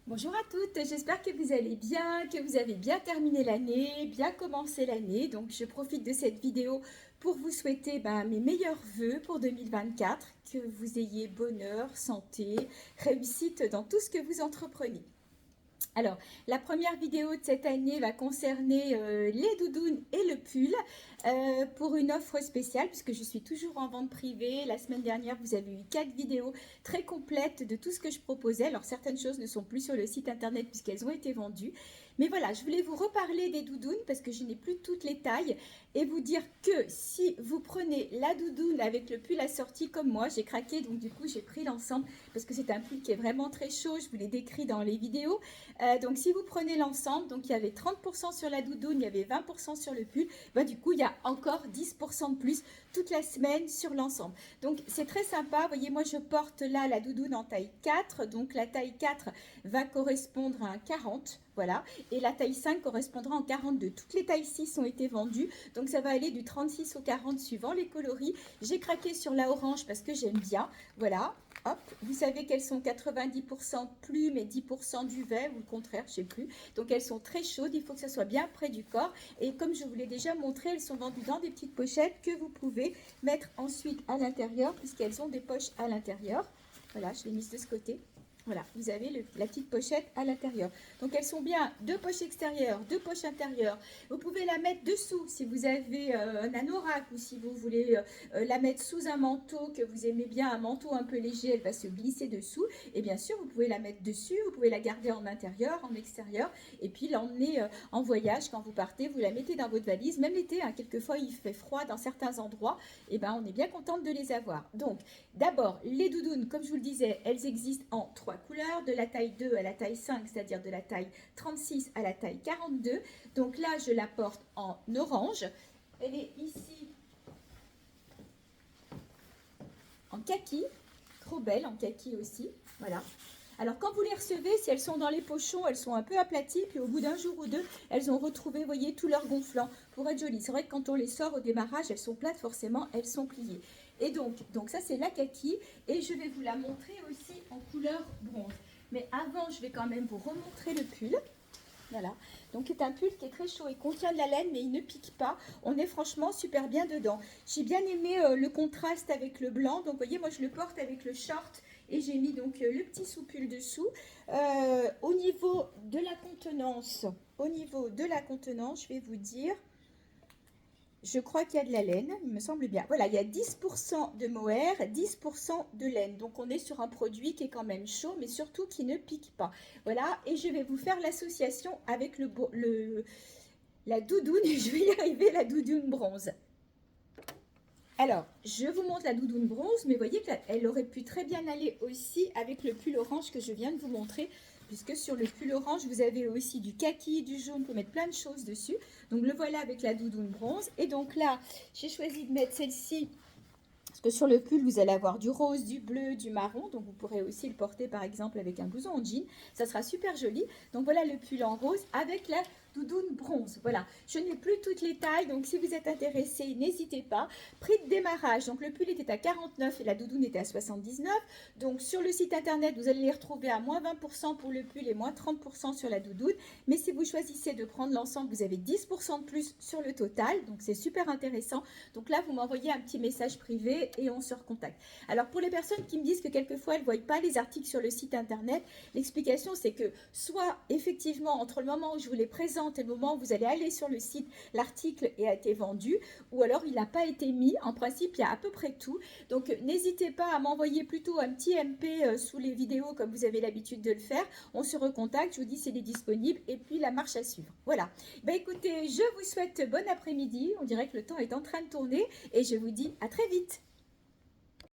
Bonjour à toutes, j'espère que vous allez bien, que vous avez bien terminé l'année, bien commencé l'année. Donc je profite de cette vidéo pour vous souhaiter mes meilleurs vœux pour 2024, que vous ayez bonheur, santé, réussite dans tout ce que vous entreprenez. Alors, la première vidéo de cette année va concerner les doudounes et le pull pour une offre spéciale puisque je suis toujours en vente privée. La semaine dernière, vous avez eu 4 vidéos très complètes de tout ce que je proposais. Alors, certaines choses ne sont plus sur le site internet puisqu'elles ont été vendues. Mais voilà, je voulais vous reparler des doudounes parce que je n'ai plus toutes les tailles et vous dire que si vous prenez la doudoune avec le pull assorti comme moi, j'ai craqué donc du coup j'ai pris l'ensemble parce que c'est un pull qui est vraiment très chaud, je vous l'ai décrit dans les vidéos. Donc si vous prenez l'ensemble, donc il y avait 30% sur la doudoune, il y avait 20% sur le pull, du coup il y a encore 10% de plus toute la semaine sur l'ensemble. Donc c'est très sympa, vous voyez moi je porte là la doudoune en taille 4, donc la taille 4 va correspondre à un 40. Voilà, et la taille 5 correspondra en 42. Toutes les tailles 6 ont été vendues, donc ça va aller du 36 au 40 suivant les coloris. J'ai craqué sur la orange parce que j'aime bien. Voilà, hop, vous savez qu'elles sont 90% plumes et 10% duvet, ou le contraire, je ne sais plus. Donc elles sont très chaudes, il faut que ça soit bien près du corps. Et comme je vous l'ai déjà montré, elles sont vendues dans des petites pochettes que vous pouvez mettre ensuite à l'intérieur, puisqu'elles ont des poches à l'intérieur. Voilà, je l'ai mise de ce côté. Voilà, vous avez la petite pochette à l'intérieur. Donc elles sont bien deux poches extérieures, deux poches intérieures. Vous pouvez la mettre dessous si vous avez un anorak ou si vous voulez la mettre sous un manteau, que vous aimez bien, un manteau un peu léger, elle va se glisser dessous. Et bien sûr, vous pouvez la mettre dessus, vous pouvez la garder en intérieur, en extérieur, et puis l'emmener en voyage quand vous partez. Vous la mettez dans votre valise, même l'été, hein, quelquefois il fait froid dans certains endroits, et on est bien contente de les avoir. Donc d'abord, les doudounes, comme je vous le disais, elles existent en 3 couleurs, de la taille 2 à la taille 5, c'est-à-dire de la taille 36 à la taille 42. Donc là, je la porte en orange. Elle est ici en kaki, trop belle, en kaki aussi. Voilà. Alors quand vous les recevez, si elles sont dans les pochons, elles sont un peu aplaties, puis au bout d'un jour ou deux, elles ont retrouvé, vous voyez, tout leur gonflant pour être jolies. C'est vrai que quand on les sort au démarrage, elles sont plates, forcément, elles sont pliées. Et donc ça c'est la kaki, et je vais vous la montrer aussi en couleur bronze. Mais avant, je vais quand même vous remontrer le pull. Voilà, donc c'est un pull qui est très chaud, il contient de la laine mais il ne pique pas, on est franchement super bien dedans. J'ai bien aimé le contraste avec le blanc, donc vous voyez moi je le porte avec le short et j'ai mis donc le petit sous-pull dessous. Au niveau de la contenance, je vais vous dire, je crois qu'il y a de la laine, il me semble bien. Voilà, il y a 10% de mohair, 10% de laine. Donc on est sur un produit qui est quand même chaud, mais surtout qui ne pique pas. Voilà, et je vais vous faire l'association avec la doudoune, et je vais y arriver, la doudoune bronze. Alors, je vous montre la doudoune bronze, mais vous voyez qu'elle aurait pu très bien aller aussi avec le pull orange que je viens de vous montrer, puisque sur le pull orange, vous avez aussi du kaki, du jaune, vous pouvez mettre plein de choses dessus. Donc, le voilà avec la doudoune bronze. Et donc là, j'ai choisi de mettre celle-ci, parce que sur le pull, vous allez avoir du rose, du bleu, du marron. Donc, vous pourrez aussi le porter, par exemple, avec un blouson en jean. Ça sera super joli. Donc, voilà le pull en rose avec la doudoune bronze. Voilà, je n'ai plus toutes les tailles, donc si vous êtes intéressé, n'hésitez pas. Prix de démarrage, donc le pull était à 49 et la doudoune était à 79. Donc sur le site internet, vous allez les retrouver à moins 20% pour le pull et moins 30% sur la doudoune. Mais si vous choisissez de prendre l'ensemble, vous avez 10% de plus sur le total, donc c'est super intéressant. Donc là, vous m'envoyez un petit message privé et on se recontacte. Alors pour les personnes qui me disent que quelquefois elles ne voient pas les articles sur le site internet, l'explication c'est que soit effectivement entre le moment où je vous les présente et le moment où vous allez aller sur le site, l'article a été vendu, ou alors il n'a pas été mis. En principe, il y a à peu près tout. Donc, n'hésitez pas à m'envoyer plutôt un petit MP sous les vidéos comme vous avez l'habitude de le faire. On se recontacte, je vous dis s'il est disponible et puis la marche à suivre. Voilà. Écoutez, je vous souhaite bon après-midi. On dirait que le temps est en train de tourner et je vous dis à très vite.